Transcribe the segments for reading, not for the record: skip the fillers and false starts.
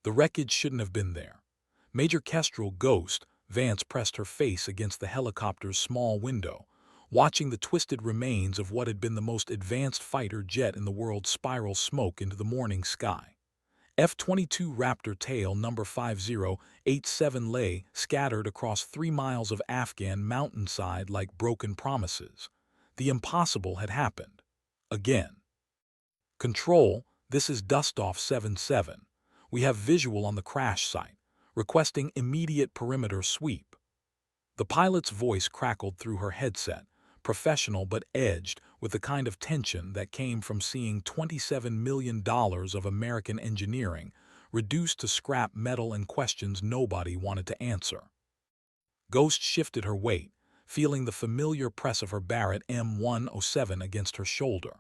The wreckage shouldn't have been there. Major Kestrel Ghost Vance pressed her face against the helicopter's small window, watching the twisted remains of what had been the most advanced fighter jet in the world spiral smoke into the morning sky. F-22 Raptor tail number 5087 lay scattered across 3 miles of Afghan mountainside like broken promises. The impossible had happened. Again. Control, this is Dustoff 77. We have visual on the crash site, requesting immediate perimeter sweep. The pilot's voice crackled through her headset, professional but edged with the kind of tension that came from seeing $27 million of American engineering reduced to scrap metal and questions nobody wanted to answer. Ghost shifted her weight, feeling the familiar press of her Barrett M107 against her shoulder.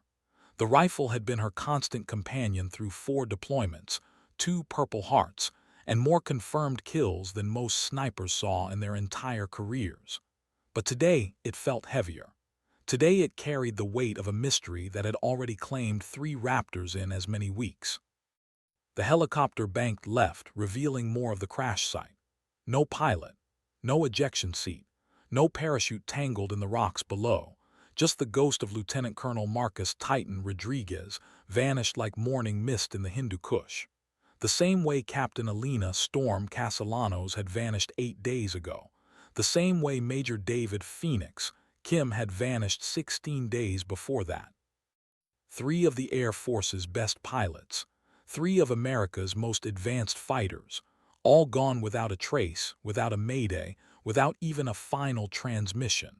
The rifle had been her constant companion through 4 deployments, 2 Purple Hearts, and more confirmed kills than most snipers saw in their entire careers. But today it felt heavier. Today it carried the weight of a mystery that had already claimed 3 Raptors in as many weeks. The helicopter banked left, revealing more of the crash site. No pilot, no ejection seat, no parachute tangled in the rocks below. Just the ghost of Lieutenant Colonel Marcus Titan Rodriguez vanished like morning mist in the Hindu Kush. The same way Captain Elena Storm Castellanos had vanished 8 days ago. The same way Major David Phoenix Kim had vanished 16 days before that. 3 of the Air Force's best pilots, 3 of America's most advanced fighters, all gone without a trace, without a mayday, without even a final transmission.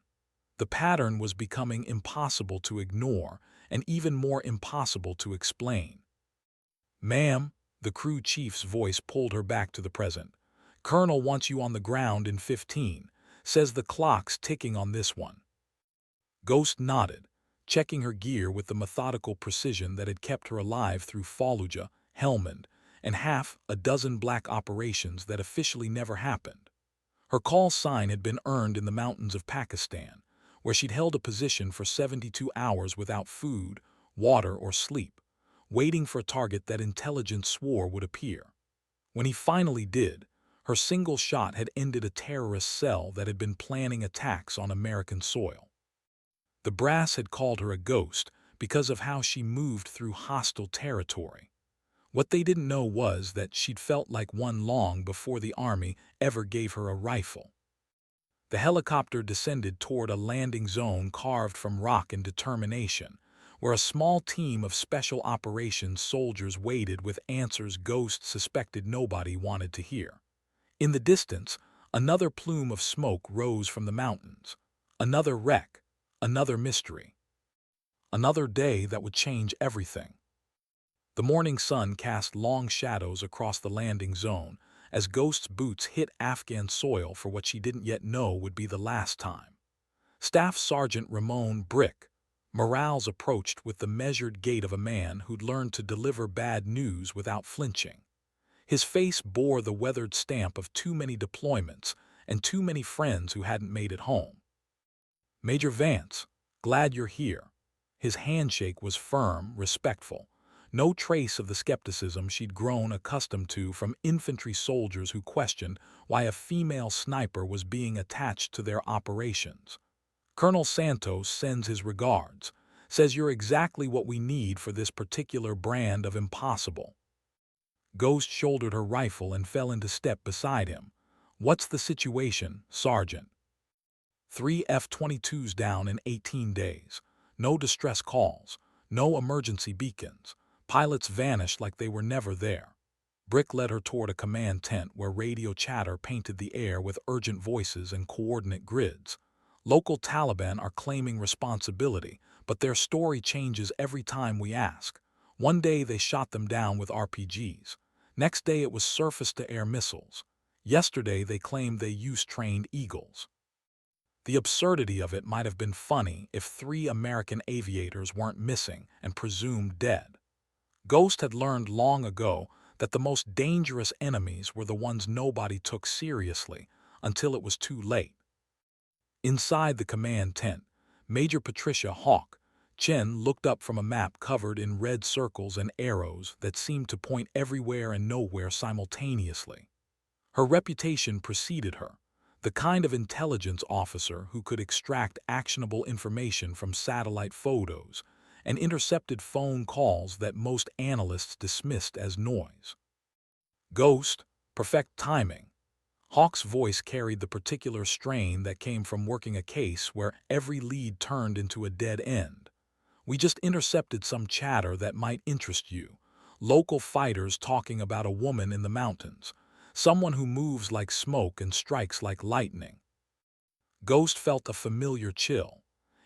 The pattern was becoming impossible to ignore and even more impossible to explain. "Ma'am," the crew chief's voice pulled her back to the present. "Colonel wants you on the ground in 15, says the clock's ticking on this one." Ghost nodded, checking her gear with the methodical precision that had kept her alive through Fallujah, Helmand, and half a dozen black operations that officially never happened. Her call sign had been earned in the mountains of Pakistan, where she'd held a position for 72 hours without food, water, or sleep, waiting for a target that intelligence swore would appear. When he finally did, her single shot had ended a terrorist cell that had been planning attacks on American soil. The brass had called her a ghost because of how she moved through hostile territory. What they didn't know was that she'd felt like one long before the Army ever gave her a rifle. The helicopter descended toward a landing zone carved from rock and determination, where a small team of special operations soldiers waited with answers Ghost suspected nobody wanted to hear. In the distance, another plume of smoke rose from the mountains. Another wreck, another mystery. Another day that would change everything. The morning sun cast long shadows across the landing zone as Ghost's boots hit Afghan soil for what she didn't yet know would be the last time. Staff Sergeant Ramon Brick Morales approached with the measured gait of a man who'd learned to deliver bad news without flinching. His face bore the weathered stamp of too many deployments and too many friends who hadn't made it home. "Major Vance, glad you're here." His handshake was firm, respectful. No trace of the skepticism she'd grown accustomed to from infantry soldiers who questioned why a female sniper was being attached to their operations. "Colonel Santos sends his regards, says you're exactly what we need for this particular brand of impossible." Ghost shouldered her rifle and fell into step beside him. "What's the situation, Sergeant?" 3 F-22s down in 18 days. No distress calls, no emergency beacons. Pilots vanished like they were never there. Brick led her toward a command tent where radio chatter painted the air with urgent voices and coordinate grids. "Local Taliban are claiming responsibility, but their story changes every time we ask. One day they shot them down with RPGs. Next day it was surface-to-air missiles. Yesterday they claimed they used trained Eagles." The absurdity of it might have been funny if 3 American aviators weren't missing and presumed dead. Ghost had learned long ago that the most dangerous enemies were the ones nobody took seriously until it was too late. Inside the command tent, Major Patricia Hawk, Chen looked up from a map covered in red circles and arrows that seemed to point everywhere and nowhere simultaneously. Her reputation preceded her, the kind of intelligence officer who could extract actionable information from satellite photos and intercepted phone calls that most analysts dismissed as noise. Ghost, perfect timing. Hawk's voice carried the particular strain that came from working a case where every lead turned into a dead end. We just intercepted some chatter that might interest you. Local fighters talking about a woman in the mountains. Someone who moves like smoke and strikes like lightning. Ghost felt a familiar chill.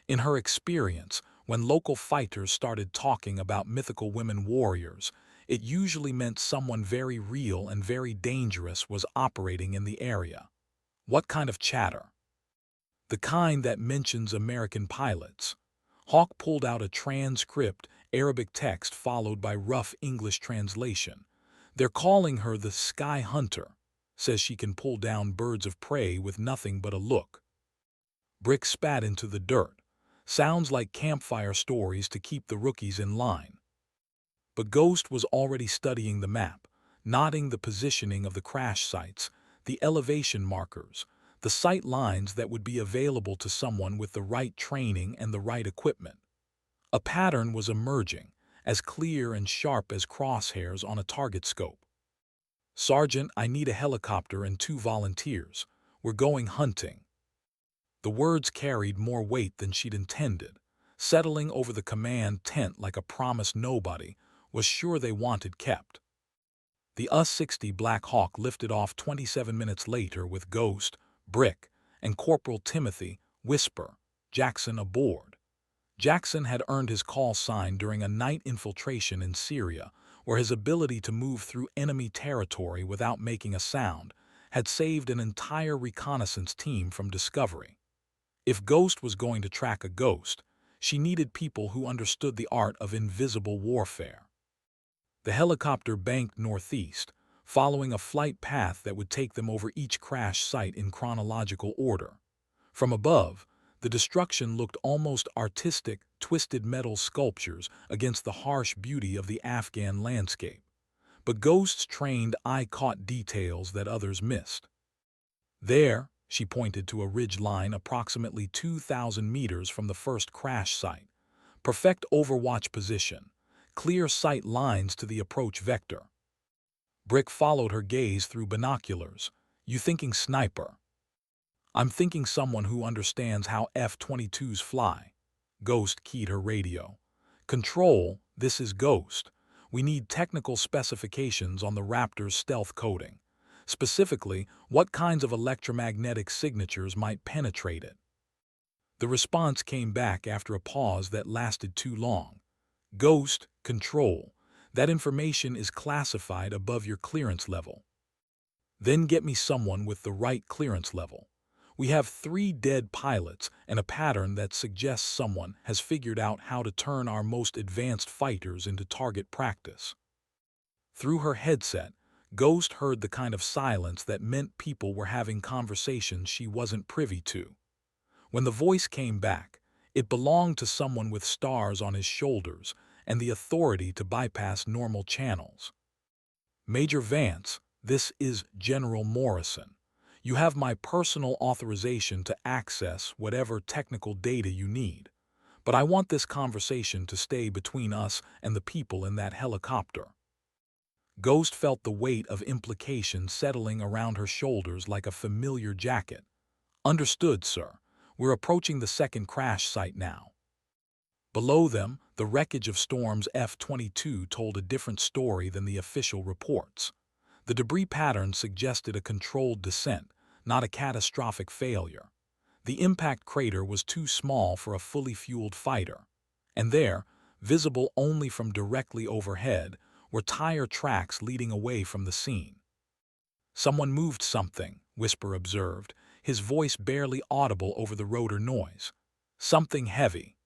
In her experience, when local fighters started talking about mythical women warriors, it usually meant someone very real and very dangerous was operating in the area. What kind of chatter? The kind that mentions American pilots. Hawk pulled out a transcript, Arabic text followed by rough English translation. They're calling her the Sky Hunter. Says she can pull down birds of prey with nothing but a look. Brick spat into the dirt. Sounds like campfire stories to keep the rookies in line. But Ghost was already studying the map, noting the positioning of the crash sites, the elevation markers, the sight lines that would be available to someone with the right training and the right equipment. A pattern was emerging, as clear and sharp as crosshairs on a target scope. "Sergeant, I need a helicopter and 2 volunteers. We're going hunting." The words carried more weight than she'd intended, settling over the command tent like a promise nobody was sure they wanted kept. The US-60 Black Hawk lifted off 27 minutes later with Ghost, Brick, and Corporal Timothy, Whisper, Jackson aboard. Jackson had earned his call sign during a night infiltration in Syria, where his ability to move through enemy territory without making a sound had saved an entire reconnaissance team from discovery. If Ghost was going to track a ghost, she needed people who understood the art of invisible warfare. The helicopter banked northeast, following a flight path that would take them over each crash site in chronological order. From above, the destruction looked almost artistic, twisted metal sculptures against the harsh beauty of the Afghan landscape. But Ghost's trained eye caught details that others missed. There, she pointed to a ridge line approximately 2,000 meters from the first crash site. Perfect overwatch position, clear sight lines to the approach vector. Brick followed her gaze through binoculars. "You thinking sniper?" "I'm thinking someone who understands how F-22s fly." Ghost keyed her radio. "Control, this is Ghost. We need technical specifications on the Raptor's stealth coating. Specifically, what kinds of electromagnetic signatures might penetrate it." The response came back after a pause that lasted too long. "Ghost, Control, that information is classified above your clearance level." "Then get me someone with the right clearance level. We have 3 dead pilots and a pattern that suggests someone has figured out how to turn our most advanced fighters into target practice." Through her headset, Ghost heard the kind of silence that meant people were having conversations she wasn't privy to. When the voice came back, it belonged to someone with stars on his shoulders and the authority to bypass normal channels. "Major Vance, this is General Morrison. You have my personal authorization to access whatever technical data you need. But I want this conversation to stay between us and the people in that helicopter." Ghost felt the weight of implication settling around her shoulders like a familiar jacket. "Understood, sir. We're approaching the second crash site now." Below them, the wreckage of Storm's F-22 told a different story than the official reports. The debris pattern suggested a controlled descent, not a catastrophic failure. The impact crater was too small for a fully fueled fighter. And there, visible only from directly overhead, were tire tracks leading away from the scene. "Someone moved something," Whisper observed, his voice barely audible over the rotor noise. "Something heavy."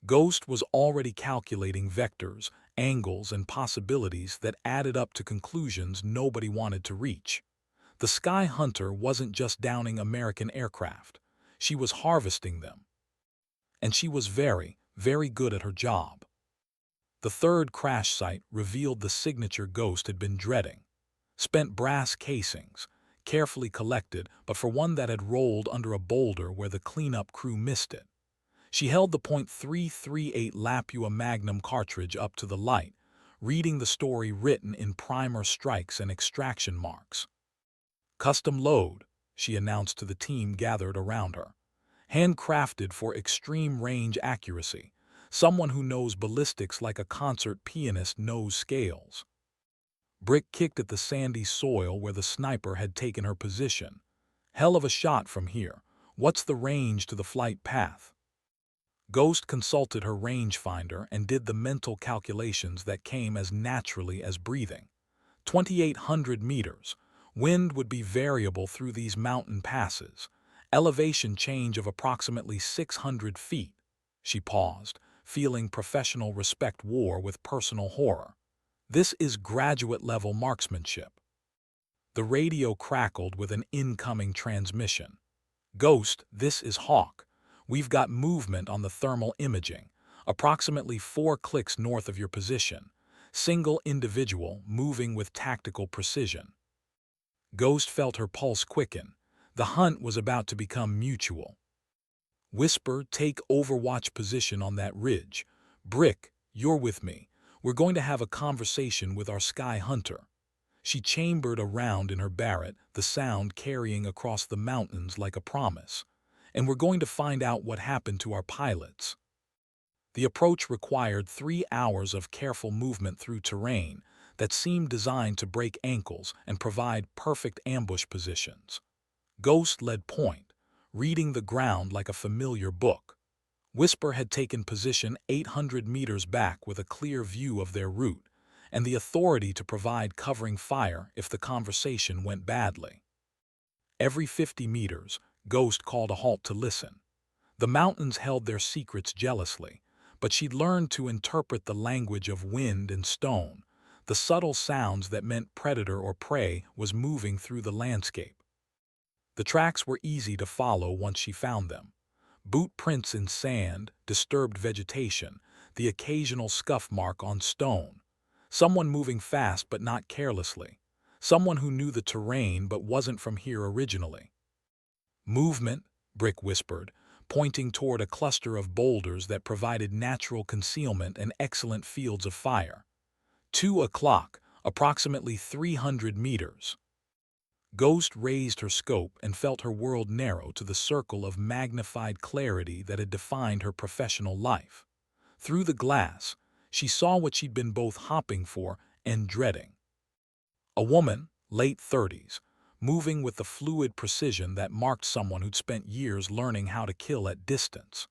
Ghost was already calculating vectors, angles, and possibilities that added up to conclusions nobody wanted to reach. The Sky Hunter wasn't just downing American aircraft. She was harvesting them. And she was very, very good at her job. The third crash site revealed the signature Ghost had been dreading. Spent brass casings, carefully collected, but for one that had rolled under a boulder where the cleanup crew missed it. She held the .338 Lapua Magnum cartridge up to the light, reading the story written in primer strikes and extraction marks. "Custom load," she announced to the team gathered around her. "Handcrafted for extreme range accuracy. Someone who knows ballistics like a concert pianist knows scales." Brick kicked at the sandy soil where the sniper had taken her position. "Hell of a shot from here. What's the range to the flight path?" Ghost consulted her rangefinder and did the mental calculations that came as naturally as breathing. 2,800 meters. Wind would be variable through these mountain passes. Elevation change of approximately 600 feet. She paused, feeling professional respect war with personal horror. This is graduate-level marksmanship. The radio crackled with an incoming transmission. "Ghost, this is Hawk. We've got movement on the thermal imaging, approximately 4 clicks north of your position. Single individual moving with tactical precision." Ghost felt her pulse quicken. The hunt was about to become mutual. "Whisper, take overwatch position on that ridge. Brick, you're with me. We're going to have a conversation with our sky hunter." She chambered a round in her Barrett, the sound carrying across the mountains like a promise. "And we're going to find out what happened to our pilots." The approach required 3 hours of careful movement through terrain that seemed designed to break ankles and provide perfect ambush positions. Ghost led point, reading the ground like a familiar book. Whisper had taken position 800 meters back with a clear view of their route, and the authority to provide covering fire if the conversation went badly. Every 50 meters, Ghost called a halt to listen. The mountains held their secrets jealously, but she'd learned to interpret the language of wind and stone, the subtle sounds that meant predator or prey was moving through the landscape. The tracks were easy to follow once she found them. Boot prints in sand, disturbed vegetation, the occasional scuff mark on stone. Someone moving fast but not carelessly. Someone who knew the terrain but wasn't from here originally. "Movement," Brick whispered, pointing toward a cluster of boulders that provided natural concealment and excellent fields of fire. 2 o'clock, approximately 300 meters. Ghost raised her scope and felt her world narrow to the circle of magnified clarity that had defined her professional life. Through the glass, she saw what she'd been both hopping for and dreading. A woman, late 30s, moving with the fluid precision that marked someone who'd spent years learning how to kill at distance.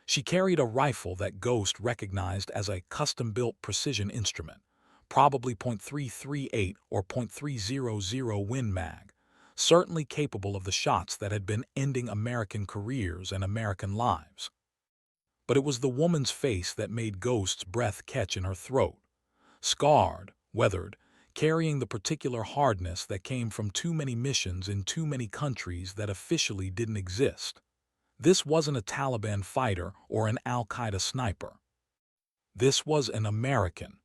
She carried a rifle that Ghost recognized as a custom-built precision instrument, probably .338 or .300 Win Mag, certainly capable of the shots that had been ending American careers and American lives. But it was the woman's face that made Ghost's breath catch in her throat. Scarred, weathered, carrying the particular hardness that came from too many missions in too many countries that officially didn't exist. This wasn't a Taliban fighter or an Al-Qaeda sniper. This was an American.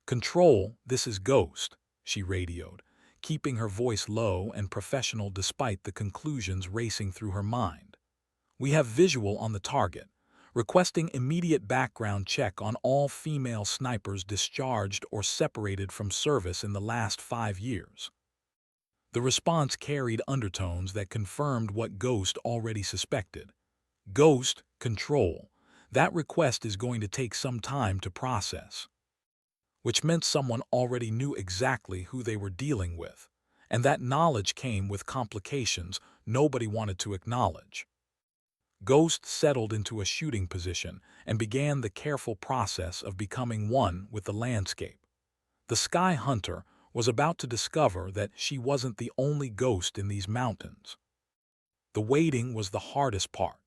"Control, this is Ghost," she radioed, keeping her voice low and professional despite the conclusions racing through her mind. "We have visual on the target. Requesting immediate background check on all female snipers discharged or separated from service in the last 5 years." The response carried undertones that confirmed what Ghost already suspected. "Ghost, control. That request is going to take some time to process." Which meant someone already knew exactly who they were dealing with, and that knowledge came with complications nobody wanted to acknowledge. Ghost settled into a shooting position and began the careful process of becoming one with the landscape. The Sky Hunter was about to discover that she wasn't the only ghost in these mountains. The waiting was the hardest part.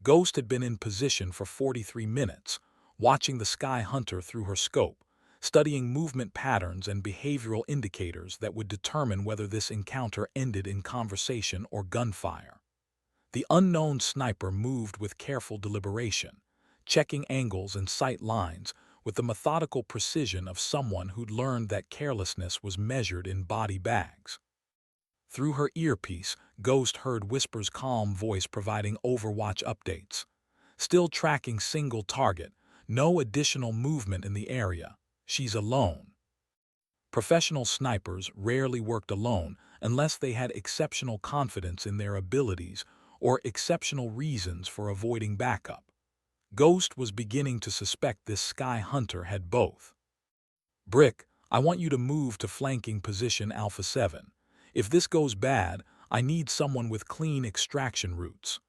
Ghost had been in position for 43 minutes, watching the Sky Hunter through her scope, studying movement patterns and behavioral indicators that would determine whether this encounter ended in conversation or gunfire. The unknown sniper moved with careful deliberation, checking angles and sight lines with the methodical precision of someone who'd learned that carelessness was measured in body bags. Through her earpiece, Ghost heard Whisper's calm voice providing Overwatch updates. Still tracking single target, no additional movement in the area. She's alone. Professional snipers rarely worked alone unless they had exceptional confidence in their abilities or exceptional reasons for avoiding backup. Ghost was beginning to suspect this Sky Hunter had both. Brick, I want you to move to flanking position Alpha 7. If this goes bad, I need someone with clean extraction routes.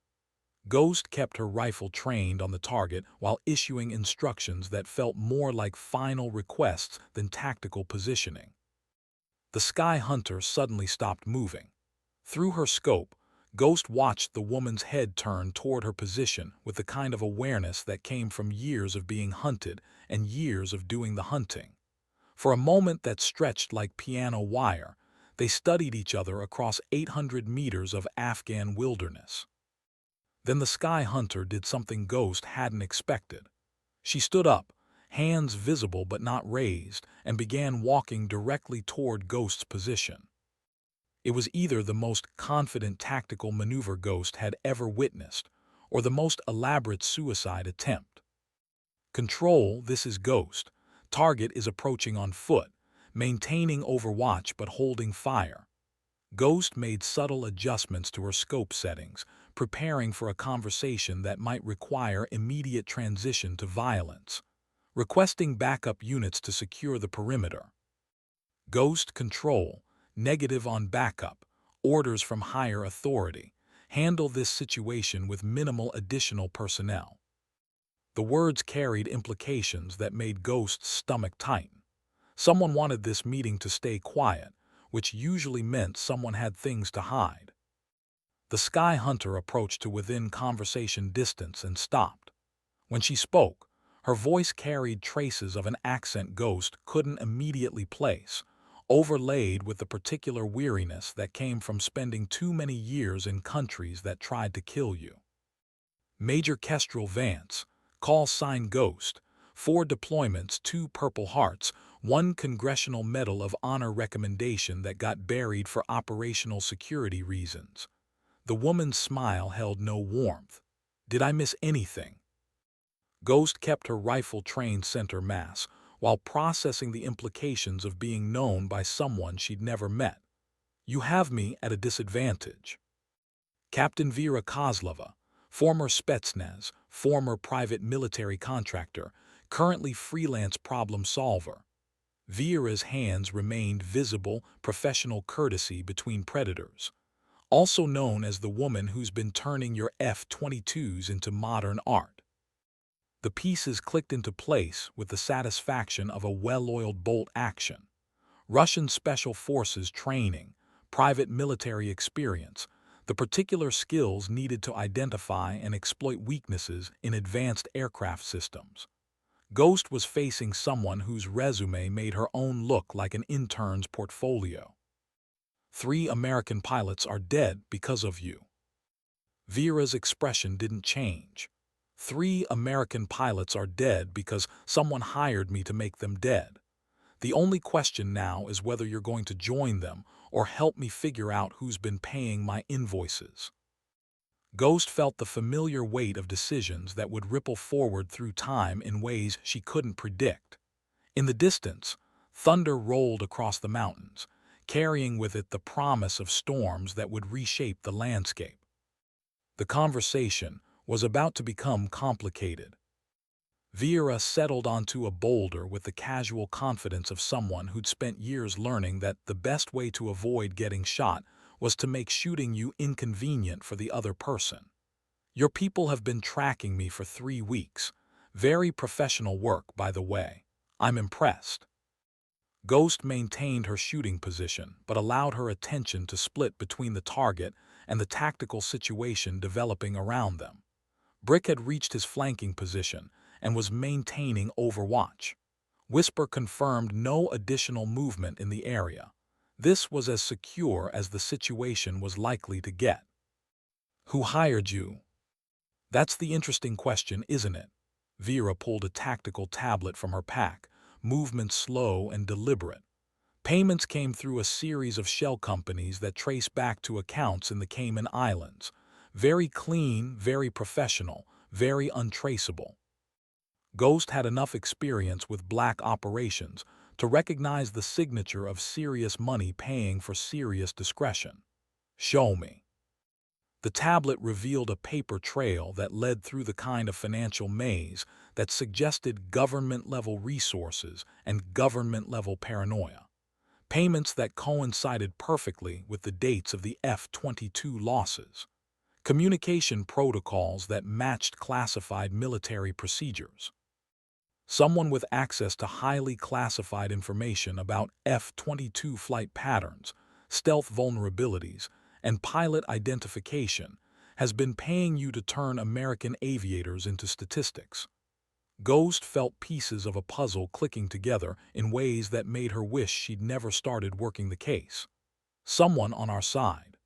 Ghost kept her rifle trained on the target while issuing instructions that felt more like final requests than tactical positioning. The Sky Hunter suddenly stopped moving. Through her scope, Ghost watched the woman's head turn toward her position with the kind of awareness that came from years of being hunted and years of doing the hunting. For a moment that stretched like piano wire, they studied each other across 800 meters of Afghan wilderness. Then the Sky Hunter did something Ghost hadn't expected. She stood up, hands visible but not raised, and began walking directly toward Ghost's position. It was either the most confident tactical maneuver Ghost had ever witnessed, or the most elaborate suicide attempt. Control, this is Ghost. Target is approaching on foot, maintaining overwatch but holding fire. Ghost made subtle adjustments to her scope settings, preparing for a conversation that might require immediate transition to violence, requesting backup units to secure the perimeter. Ghost control, negative on backup, orders from higher authority. Handle this situation with minimal additional personnel. The words carried implications that made Ghost's stomach tighten. Someone wanted this meeting to stay quiet, which usually meant someone had things to hide. The Sky Hunter approached to within conversation distance and stopped. When she spoke, her voice carried traces of an accent Ghost couldn't immediately place, overlaid with the particular weariness that came from spending too many years in countries that tried to kill you. Major Kestrel Vance, call sign Ghost, 4 deployments, 2 Purple Hearts, 1 Congressional Medal of Honor recommendation that got buried for operational security reasons. The woman's smile held no warmth. Did I miss anything? Ghost kept her rifle trained center mass while processing the implications of being known by someone she'd never met. You have me at a disadvantage. Captain Vera Kozlova, former Spetsnaz, former private military contractor, currently freelance problem solver. Vera's hands remained visible, professional courtesy between predators. Also known as the woman who's been turning your F-22s into modern art. The pieces clicked into place with the satisfaction of a well-oiled bolt action. Russian Special Forces training, private military experience, the particular skills needed to identify and exploit weaknesses in advanced aircraft systems. Ghost was facing someone whose resume made her own look like an intern's portfolio. 3 American pilots are dead because of you. Vera's expression didn't change. 3 American pilots are dead because someone hired me to make them dead. The only question now is whether you're going to join them or help me figure out who's been paying my invoices. Ghost felt the familiar weight of decisions that would ripple forward through time in ways she couldn't predict. In the distance, thunder rolled across the mountains, carrying with it the promise of storms that would reshape the landscape. The conversation was about to become complicated. Vera settled onto a boulder with the casual confidence of someone who'd spent years learning that the best way to avoid getting shot was to make shooting you inconvenient for the other person. Your people have been tracking me for 3 weeks. Very professional work, by the way. I'm impressed. Ghost maintained her shooting position, but allowed her attention to split between the target and the tactical situation developing around them. Brick had reached his flanking position and was maintaining overwatch. Whisper confirmed no additional movement in the area. This was as secure as the situation was likely to get. Who hired you? That's the interesting question, isn't it? Vera pulled a tactical tablet from her pack, movement slow and deliberate. Payments came through a series of shell companies that trace back to accounts in the Cayman Islands. Very clean, very professional, very untraceable. Ghost had enough experience with black operations to recognize the signature of serious money paying for serious discretion. "Show me." The tablet revealed a paper trail that led through the kind of financial maze that suggested government-level resources and government-level paranoia. Payments that coincided perfectly with the dates of the F-22 losses. Communication protocols that matched classified military procedures. Someone with access to highly classified information about F-22 flight patterns, stealth vulnerabilities, and pilot identification has been paying you to turn American aviators into statistics. Ghost felt pieces of a puzzle clicking together in ways that made her wish she'd never started working the case. Someone on our side.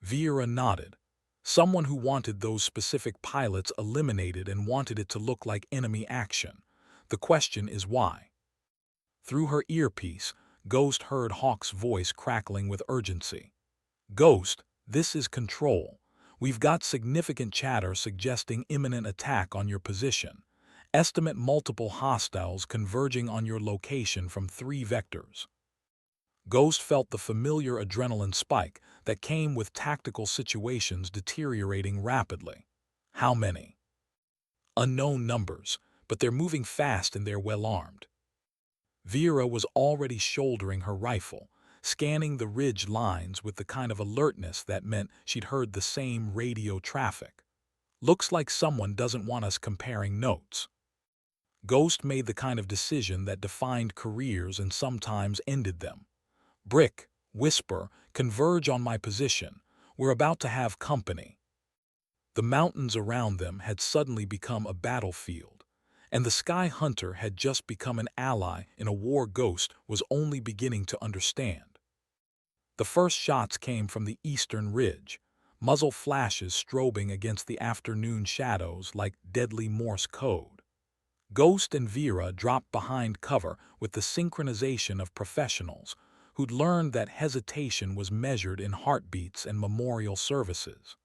Vera nodded. Someone who wanted those specific pilots eliminated and wanted it to look like enemy action. The question is why? Through her earpiece, Ghost heard Hawk's voice crackling with urgency. "Ghost, this is Control. We've got significant chatter suggesting imminent attack on your position. Estimate multiple hostiles converging on your location from 3 vectors." Ghost felt the familiar adrenaline spike that came with tactical situations deteriorating rapidly. How many? Unknown numbers, but they're moving fast and they're well armed. Vera was already shouldering her rifle, scanning the ridge lines with the kind of alertness that meant she'd heard the same radio traffic. "Looks like someone doesn't want us comparing notes." Ghost made the kind of decision that defined careers and sometimes ended them. "Brick, whisper, converge on my position. We're about to have company." The mountains around them had suddenly become a battlefield, and the Sky Hunter had just become an ally in a war Ghost was only beginning to understand. The first shots came from the eastern ridge, muzzle flashes strobing against the afternoon shadows like deadly Morse code. Ghost and Vera dropped behind cover with the synchronization of professionals who'd learned that hesitation was measured in heartbeats and memorial services.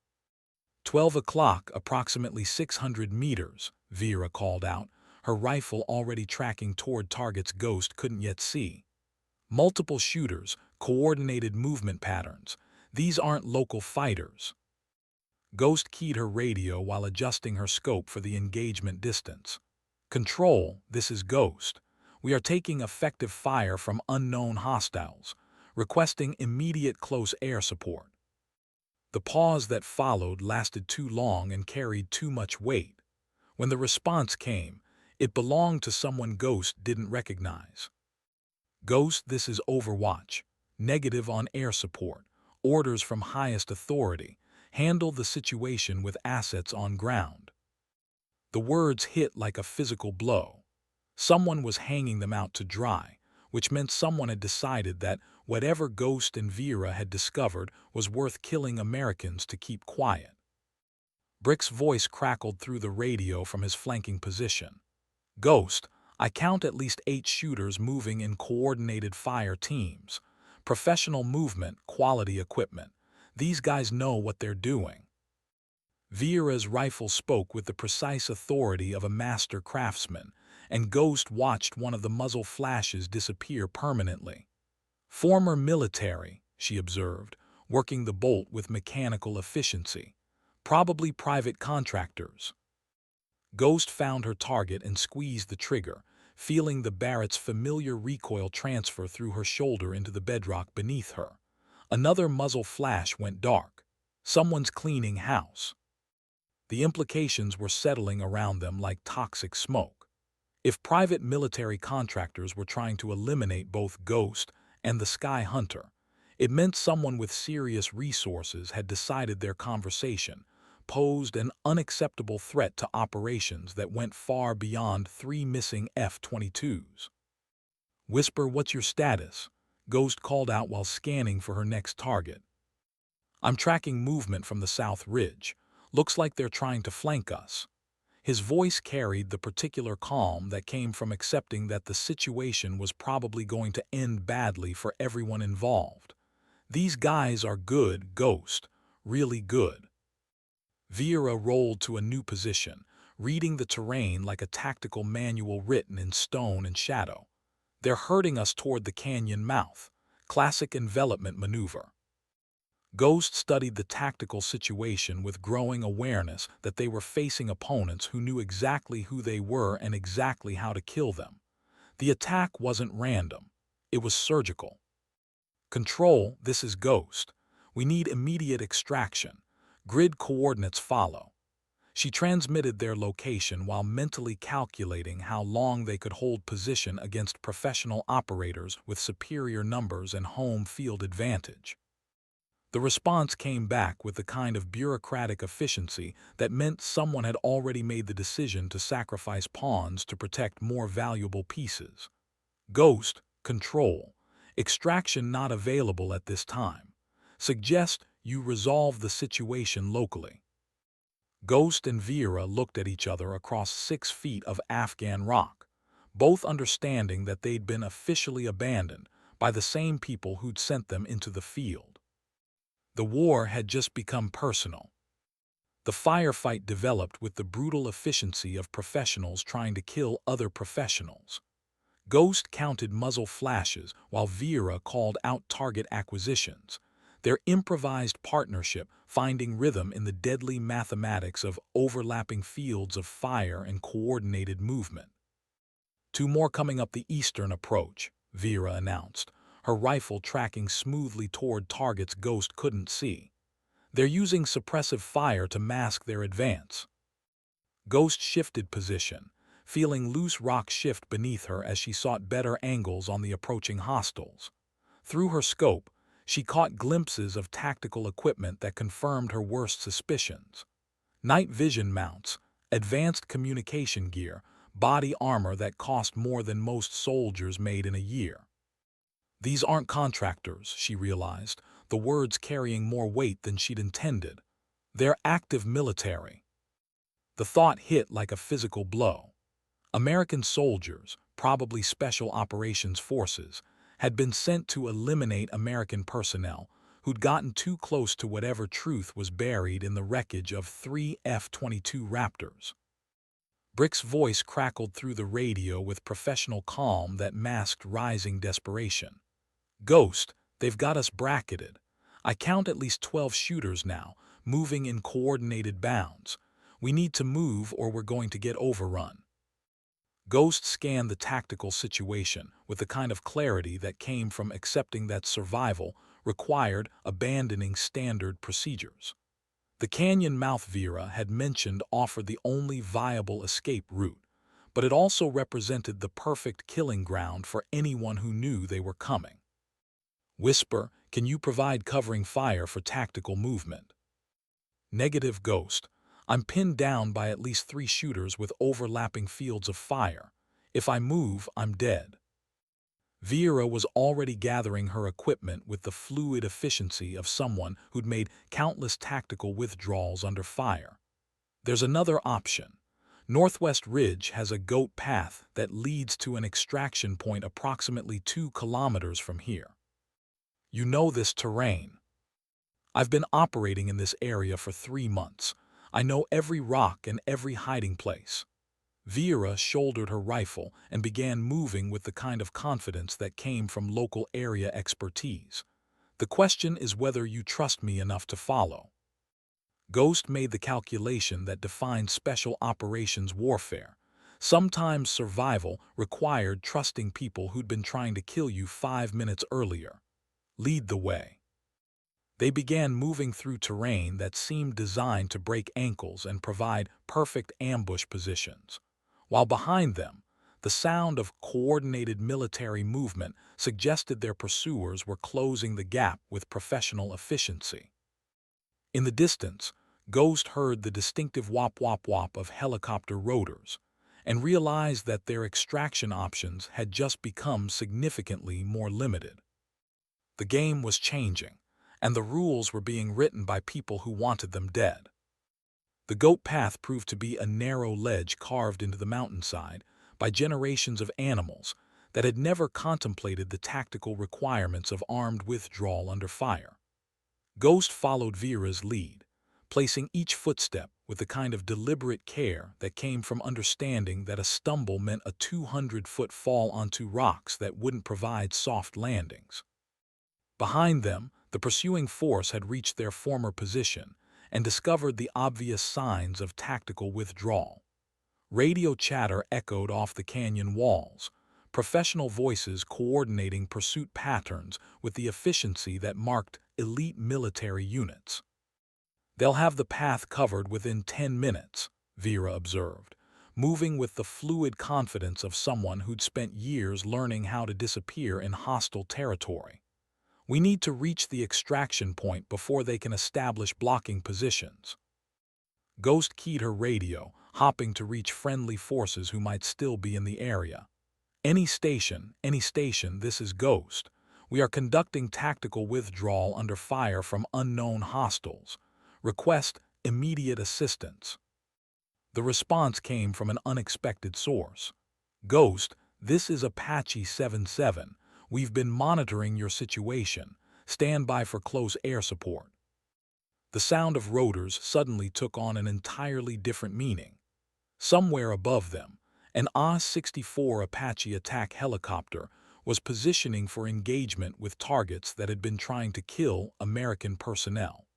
12 o'clock, approximately 600 meters, Vera called out, her rifle already tracking toward targets Ghost couldn't yet see. "Multiple shooters, coordinated movement patterns. These aren't local fighters." Ghost keyed her radio while adjusting her scope for the engagement distance. "Control, this is Ghost. We are taking effective fire from unknown hostiles, requesting immediate close air support." The pause that followed lasted too long and carried too much weight. When the response came, it belonged to someone Ghost didn't recognize. "Ghost, this is Overwatch. Negative on air support. Orders from highest authority. Handle the situation with assets on ground." The words hit like a physical blow. Someone was hanging them out to dry, which meant someone had decided that whatever Ghost and Vera had discovered was worth killing Americans to keep quiet. Brick's voice crackled through the radio from his flanking position. "Ghost, I count at least 8 shooters moving in coordinated fire teams. Professional movement, quality equipment. These guys know what they're doing." Vera's rifle spoke with the precise authority of a master craftsman, and Ghost watched one of the muzzle flashes disappear permanently. "Former military," she observed, working the bolt with mechanical efficiency. "Probably private contractors." Ghost found her target and squeezed the trigger, feeling the Barrett's familiar recoil transfer through her shoulder into the bedrock beneath her. Another muzzle flash went dark. Someone's cleaning house. The implications were settling around them like toxic smoke. If private military contractors were trying to eliminate both Ghost and the Sky Hunter, it meant someone with serious resources had decided their conversation posed an unacceptable threat to operations that went far beyond 3 missing F-22s. "Whisper, what's your status?" Ghost called out while scanning for her next target. "I'm tracking movement from the south ridge. Looks like they're trying to flank us." His voice carried the particular calm that came from accepting that the situation was probably going to end badly for everyone involved. "These guys are good, Ghost. Really good." Vera rolled to a new position, reading the terrain like a tactical manual written in stone and shadow. "They're herding us toward the canyon mouth. Classic envelopment maneuver." Ghost studied the tactical situation with growing awareness that they were facing opponents who knew exactly who they were and exactly how to kill them. The attack wasn't random. It was surgical. "Control, this is Ghost. We need immediate extraction. Grid coordinates follow." She transmitted their location while mentally calculating how long they could hold position against professional operators with superior numbers and home field advantage. The response came back with the kind of bureaucratic efficiency that meant someone had already made the decision to sacrifice pawns to protect more valuable pieces. "Ghost, control. Extraction not available at this time. Suggest you resolve the situation locally." Ghost and Vera looked at each other across 6 feet of Afghan rock, both understanding that they'd been officially abandoned by the same people who'd sent them into the field. The war had just become personal. The firefight developed with the brutal efficiency of professionals trying to kill other professionals. Ghost counted muzzle flashes while Vera called out target acquisitions, their improvised partnership finding rhythm in the deadly mathematics of overlapping fields of fire and coordinated movement. "Two more coming up the eastern approach," Vera announced, her rifle tracking smoothly toward targets Ghost couldn't see. "They're using suppressive fire to mask their advance." Ghost shifted position, feeling loose rock shift beneath her as she sought better angles on the approaching hostiles. Through her scope, she caught glimpses of tactical equipment that confirmed her worst suspicions. Night vision mounts, advanced communication gear, body armor that cost more than most soldiers made in a year. These aren't contractors, she realized, the words carrying more weight than she'd intended. They're active military. The thought hit like a physical blow. American soldiers, probably Special Operations Forces, had been sent to eliminate American personnel who'd gotten too close to whatever truth was buried in the wreckage of 3 F-22 Raptors. Brick's voice crackled through the radio with professional calm that masked rising desperation. "Ghost, they've got us bracketed. I count at least 12 shooters now, moving in coordinated bounds. We need to move or we're going to get overrun." Ghost scanned the tactical situation with the kind of clarity that came from accepting that survival required abandoning standard procedures. The canyon mouth Vera had mentioned offered the only viable escape route, but it also represented the perfect killing ground for anyone who knew they were coming. "Whisper, can you provide covering fire for tactical movement?" "Negative, Ghost. I'm pinned down by at least 3 shooters with overlapping fields of fire. If I move, I'm dead." Vera was already gathering her equipment with the fluid efficiency of someone who'd made countless tactical withdrawals under fire. "There's another option. Northwest Ridge has a goat path that leads to an extraction point approximately 2 kilometers from here. You know this terrain. I've been operating in this area for 3 months. I know every rock and every hiding place." Vera shouldered her rifle and began moving with the kind of confidence that came from local area expertise. "The question is whether you trust me enough to follow." Ghost made the calculation that defined special operations warfare. Sometimes survival required trusting people who'd been trying to kill you 5 minutes earlier. "Lead the way." They began moving through terrain that seemed designed to break ankles and provide perfect ambush positions. While behind them, the sound of coordinated military movement suggested their pursuers were closing the gap with professional efficiency. In the distance, Ghost heard the distinctive wop-wop-wop of helicopter rotors and realized that their extraction options had just become significantly more limited. The game was changing, and the rules were being written by people who wanted them dead. The goat path proved to be a narrow ledge carved into the mountainside by generations of animals that had never contemplated the tactical requirements of armed withdrawal under fire. Ghost followed Vera's lead, placing each footstep with the kind of deliberate care that came from understanding that a stumble meant a 200-foot fall onto rocks that wouldn't provide soft landings. Behind them, the pursuing force had reached their former position and discovered the obvious signs of tactical withdrawal. Radio chatter echoed off the canyon walls, professional voices coordinating pursuit patterns with the efficiency that marked elite military units. "They'll have the path covered within 10 minutes, Vera observed, moving with the fluid confidence of someone who'd spent years learning how to disappear in hostile territory. "We need to reach the extraction point before they can establish blocking positions." Ghost keyed her radio, hopping to reach friendly forces who might still be in the area. Any station, this is Ghost. We are conducting tactical withdrawal under fire from unknown hostiles. Request immediate assistance." The response came from an unexpected source. "Ghost, this is Apache 77. We've been monitoring your situation. Stand by for close air support." The sound of rotors suddenly took on an entirely different meaning. Somewhere above them, an A-64 Apache attack helicopter was positioning for engagement with targets that had been trying to kill American personnel.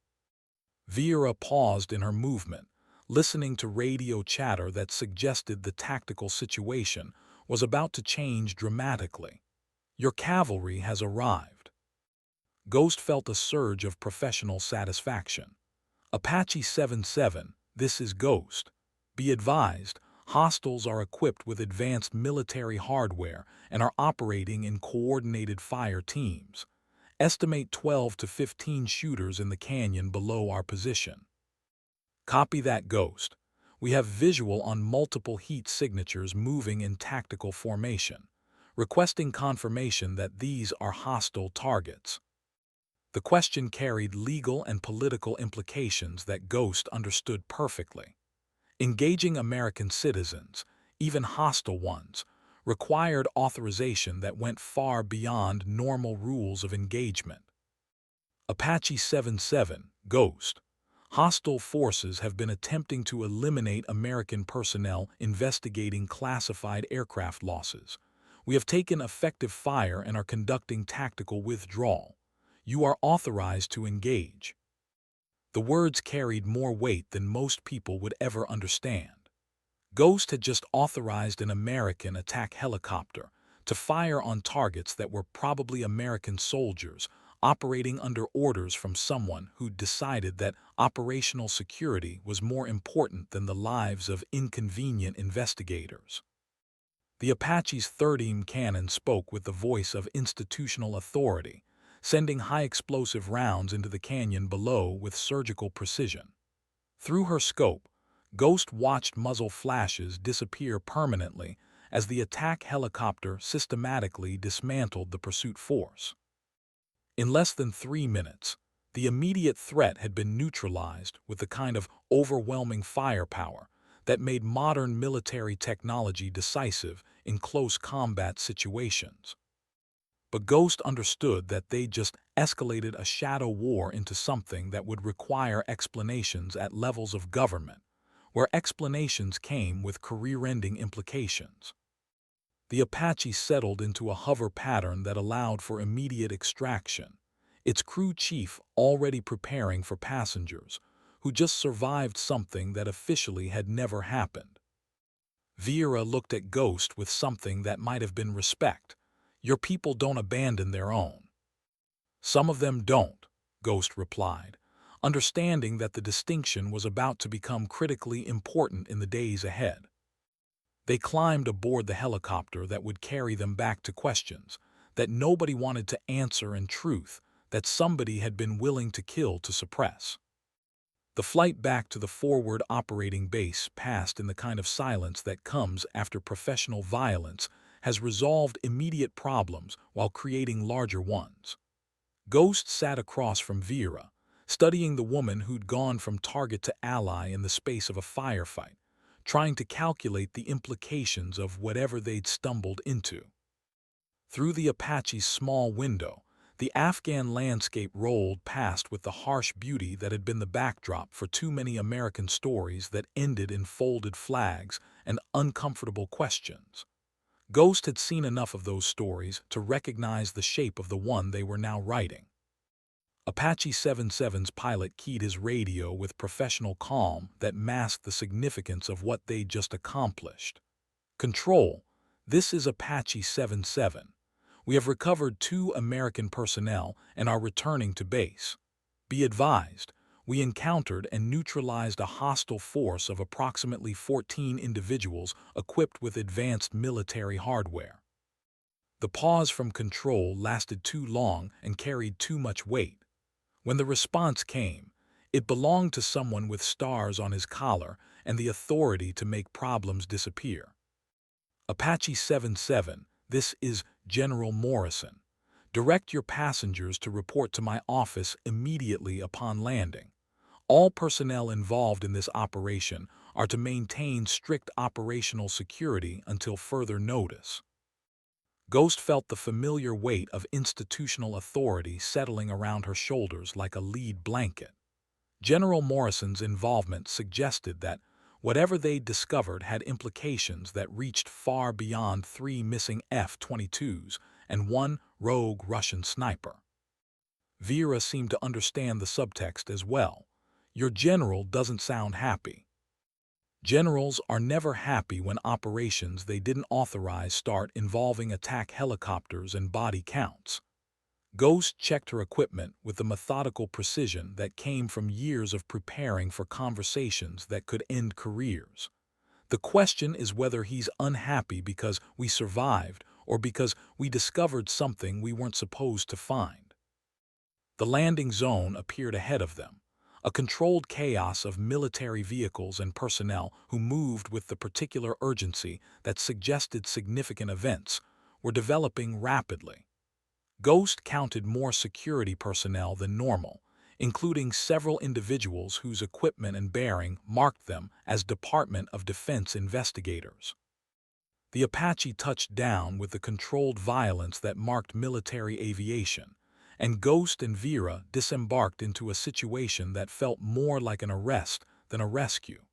Vera paused in her movement, listening to radio chatter that suggested the tactical situation was about to change dramatically. "Your cavalry has arrived." Ghost felt a surge of professional satisfaction. "Apache 77, this is Ghost. Be advised, hostiles are equipped with advanced military hardware and are operating in coordinated fire teams. Estimate 12 to 15 shooters in the canyon below our position." "Copy that, Ghost. We have visual on multiple heat signatures moving in tactical formation, requesting confirmation that these are hostile targets." The question carried legal and political implications that Ghost understood perfectly. Engaging American citizens, even hostile ones, required authorization that went far beyond normal rules of engagement. "Apache 77, Ghost. Hostile forces have been attempting to eliminate American personnel investigating classified aircraft losses. We have taken effective fire and are conducting tactical withdrawal. You are authorized to engage." The words carried more weight than most people would ever understand. Ghost had just authorized an American attack helicopter to fire on targets that were probably American soldiers operating under orders from someone who'd decided that operational security was more important than the lives of inconvenient investigators. The Apache's 30 cannon spoke with the voice of institutional authority, sending high-explosive rounds into the canyon below with surgical precision. Through her scope, Ghost watched muzzle flashes disappear permanently as the attack helicopter systematically dismantled the pursuit force. In less than 3 minutes, the immediate threat had been neutralized with the kind of overwhelming firepower that made modern military technology decisive in close combat situations. But Ghost understood that they just escalated a shadow war into something that would require explanations at levels of government, where explanations came with career-ending implications. The Apache settled into a hover pattern that allowed for immediate extraction, its crew chief already preparing for passengers who just survived something that officially had never happened. Vera looked at Ghost with something that might have been respect. "Your people don't abandon their own." "Some of them don't," Ghost replied, understanding that the distinction was about to become critically important in the days ahead. They climbed aboard the helicopter that would carry them back to questions that nobody wanted to answer and truth that somebody had been willing to kill to suppress. The flight back to the forward operating base passed in the kind of silence that comes after professional violence has resolved immediate problems while creating larger ones. Ghost sat across from Vera, studying the woman who'd gone from target to ally in the space of a firefight, trying to calculate the implications of whatever they'd stumbled into. Through the Apache's small window, the Afghan landscape rolled past with the harsh beauty that had been the backdrop for too many American stories that ended in folded flags and uncomfortable questions. Ghost had seen enough of those stories to recognize the shape of the one they were now writing. Apache 77's pilot keyed his radio with professional calm that masked the significance of what they'd just accomplished. "Control, this is Apache 77. We have recovered 2 American personnel and are returning to base. Be advised, we encountered and neutralized a hostile force of approximately 14 individuals equipped with advanced military hardware." The pause from Control lasted too long and carried too much weight. When the response came, it belonged to someone with stars on his collar and the authority to make problems disappear. "Apache 77, this is General Morrison. Direct your passengers to report to my office immediately upon landing. All personnel involved in this operation are to maintain strict operational security until further notice." Ghost felt the familiar weight of institutional authority settling around her shoulders like a lead blanket. General Morrison's involvement suggested that whatever they'd discovered had implications that reached far beyond 3 missing F-22s and 1 rogue Russian sniper. Vera seemed to understand the subtext as well. "Your general doesn't sound happy." Generals are never happy when operations they didn't authorize start involving attack helicopters and body counts. Ghost checked her equipment with the methodical precision that came from years of preparing for conversations that could end careers. "The question is whether he's unhappy because we survived or because we discovered something we weren't supposed to find." The landing zone appeared ahead of them, a controlled chaos of military vehicles and personnel who moved with the particular urgency that suggested significant events were developing rapidly. Ghost counted more security personnel than normal, including several individuals whose equipment and bearing marked them as Department of Defense investigators. The Apache touched down with the controlled violence that marked military aviation, and Ghost and Vera disembarked into a situation that felt more like an arrest than a rescue.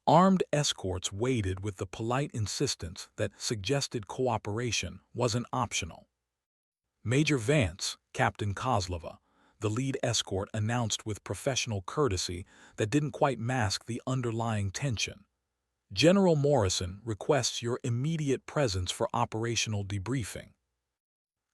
Armed escorts waited with the polite insistence that suggested cooperation wasn't optional. "Major Vance, Captain Kozlova," the lead escort announced with professional courtesy that didn't quite mask the underlying tension. "General Morrison requests your immediate presence for operational debriefing."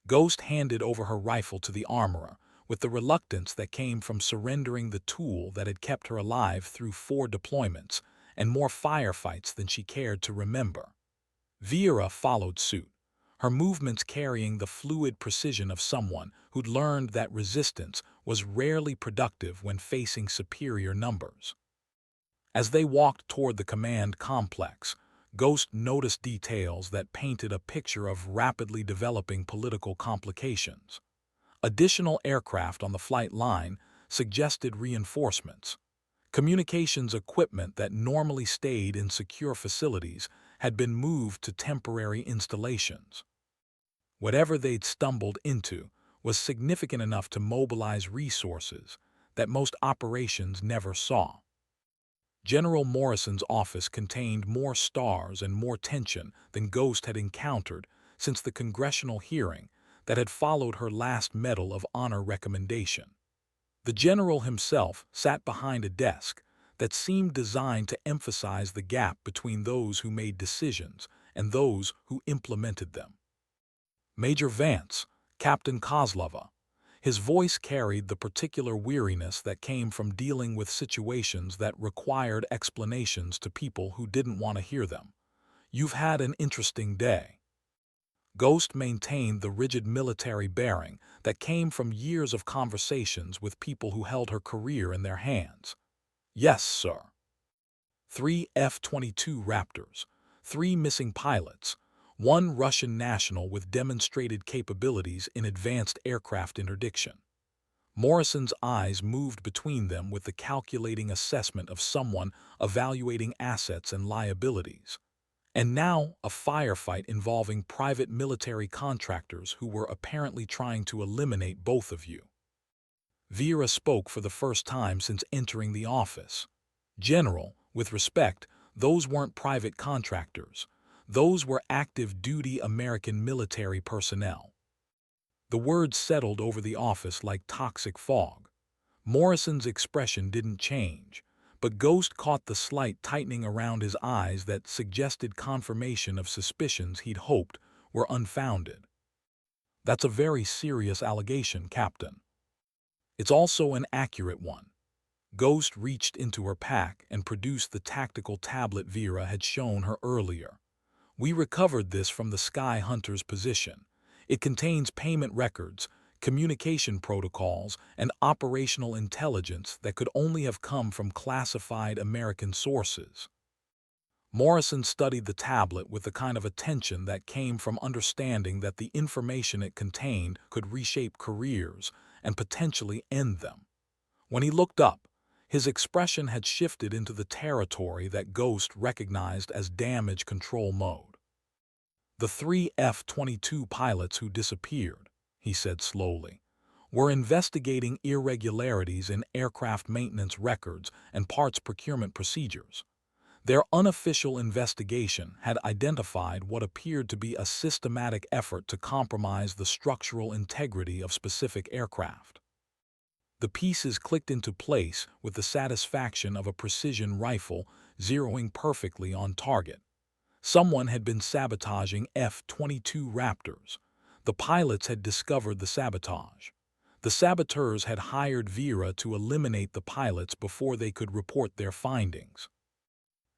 Ghost handed over her rifle to the armorer, with the reluctance that came from surrendering the tool that had kept her alive through 4 deployments and more firefights than she cared to remember. Vera followed suit, her movements carrying the fluid precision of someone who'd learned that resistance was rarely productive when facing superior numbers. As they walked toward the command complex, Ghost noticed details that painted a picture of rapidly developing political complications. Additional aircraft on the flight line suggested reinforcements. Communications equipment that normally stayed in secure facilities had been moved to temporary installations. Whatever they'd stumbled into was significant enough to mobilize resources that most operations never saw. General Morrison's office contained more stars and more tension than Ghost had encountered since the congressional hearing that had followed her last Medal of Honor recommendation. The general himself sat behind a desk that seemed designed to emphasize the gap between those who made decisions and those who implemented them. "Major Vance, Captain Kozlova." His voice carried the particular weariness that came from dealing with situations that required explanations to people who didn't want to hear them. "You've had an interesting day." Ghost maintained the rigid military bearing that came from years of conversations with people who held her career in their hands. "Yes, sir." 3 F-22 Raptors, 3 missing pilots, 1 Russian national with demonstrated capabilities in advanced aircraft interdiction. Morrison's eyes moved between them with the calculating assessment of someone evaluating assets and liabilities. And now, a firefight involving private military contractors who were apparently trying to eliminate both of you. Vera spoke for the first time since entering the office. General, with respect, those weren't private contractors. Those were active-duty American military personnel. The words settled over the office like toxic fog. Morrison's expression didn't change, but Ghost caught the slight tightening around his eyes that suggested confirmation of suspicions he'd hoped were unfounded. That's a very serious allegation, Captain. It's also an accurate one. Ghost reached into her pack and produced the tactical tablet Vera had shown her earlier. We recovered this from the Sky Hunter's position. It contains payment records, communication protocols, and operational intelligence that could only have come from classified American sources. Morrison studied the tablet with the kind of attention that came from understanding that the information it contained could reshape careers and potentially end them. When he looked up, his expression had shifted into the territory that Ghost recognized as damage control mode. The 3 F-22 pilots who disappeared, he said slowly, were investigating irregularities in aircraft maintenance records and parts procurement procedures. Their unofficial investigation had identified what appeared to be a systematic effort to compromise the structural integrity of specific aircraft. The pieces clicked into place with the satisfaction of a precision rifle zeroing perfectly on target. Someone had been sabotaging F-22 Raptors. The pilots had discovered the sabotage. The saboteurs had hired Vera to eliminate the pilots before they could report their findings.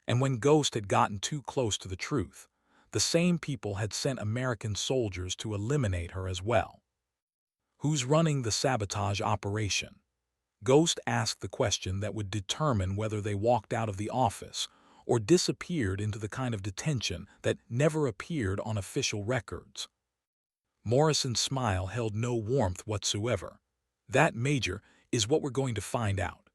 And when Ghost had gotten too close to the truth, the same people had sent American soldiers to eliminate her as well. Who's running the sabotage operation? Ghost asked the question that would determine whether they walked out of the office or disappeared into the kind of detention that never appeared on official records. Morrison's smile held no warmth whatsoever. That, Major, is what we're going to find out.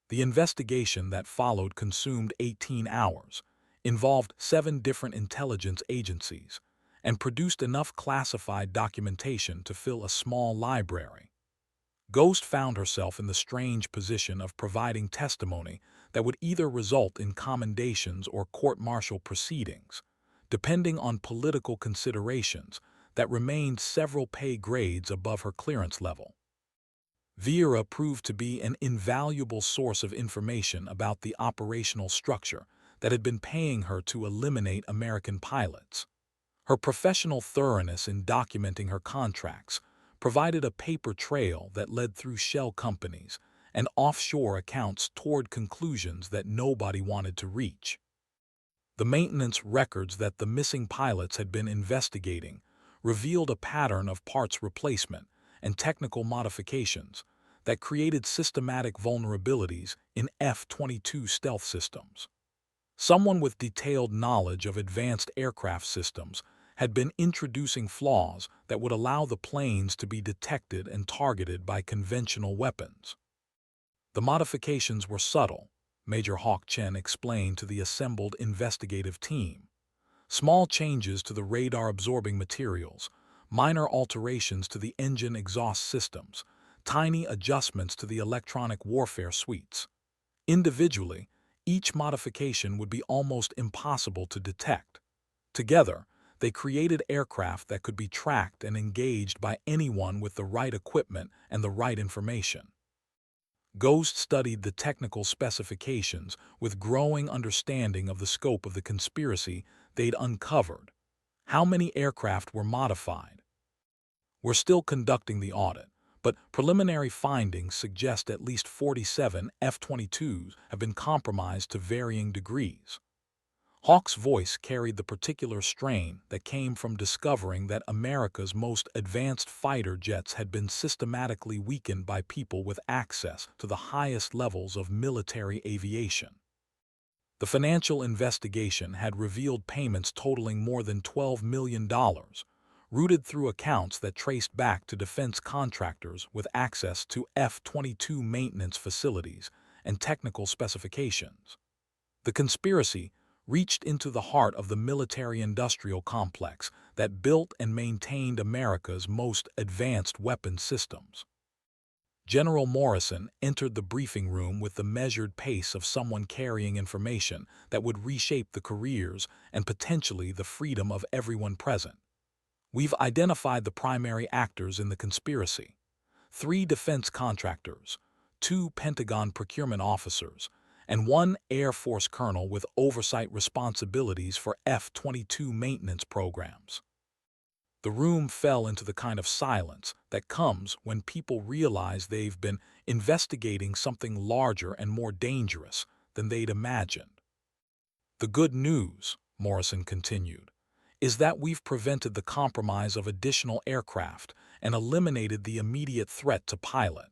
The investigation that followed consumed 18 hours, involved 7 different intelligence agencies, and produced enough classified documentation to fill a small library. Ghost found herself in the strange position of providing testimony that would either result in commendations or court-martial proceedings, depending on political considerations that remained several pay grades above her clearance level. Vera proved to be an invaluable source of information about the operational structure that had been paying her to eliminate American pilots. Her professional thoroughness in documenting her contracts provided a paper trail that led through shell companies and offshore accounts toward conclusions that nobody wanted to reach. The maintenance records that the missing pilots had been investigating revealed a pattern of parts replacement and technical modifications that created systematic vulnerabilities in F-22 stealth systems. Someone with detailed knowledge of advanced aircraft systems had been introducing flaws that would allow the planes to be detected and targeted by conventional weapons. The modifications were subtle, Major Hawk Chen explained to the assembled investigative team. Small changes to the radar-absorbing materials, minor alterations to the engine exhaust systems, tiny adjustments to the electronic warfare suites. Individually, each modification would be almost impossible to detect. Together, they created aircraft that could be tracked and engaged by anyone with the right equipment and the right information. Ghost studied the technical specifications with growing understanding of the scope of the conspiracy they'd uncovered. How many aircraft were modified? We're still conducting the audit, but preliminary findings suggest at least 47 F-22s have been compromised to varying degrees. Hawk's voice carried the particular strain that came from discovering that America's most advanced fighter jets had been systematically weakened by people with access to the highest levels of military aviation. The financial investigation had revealed payments totaling more than $12 million, routed through accounts that traced back to defense contractors with access to F-22 maintenance facilities and technical specifications. The conspiracy reached into the heart of the military-industrial complex that built and maintained America's most advanced weapons systems. General Morrison entered the briefing room with the measured pace of someone carrying information that would reshape the careers and potentially the freedom of everyone present. We've identified the primary actors in the conspiracy: 3 defense contractors, 2 Pentagon procurement officers, and 1 Air Force colonel with oversight responsibilities for F-22 maintenance programs. The room fell into the kind of silence that comes when people realize they've been investigating something larger and more dangerous than they'd imagined. The good news, Morrison continued, is that we've prevented the compromise of additional aircraft and eliminated the immediate threat to pilot.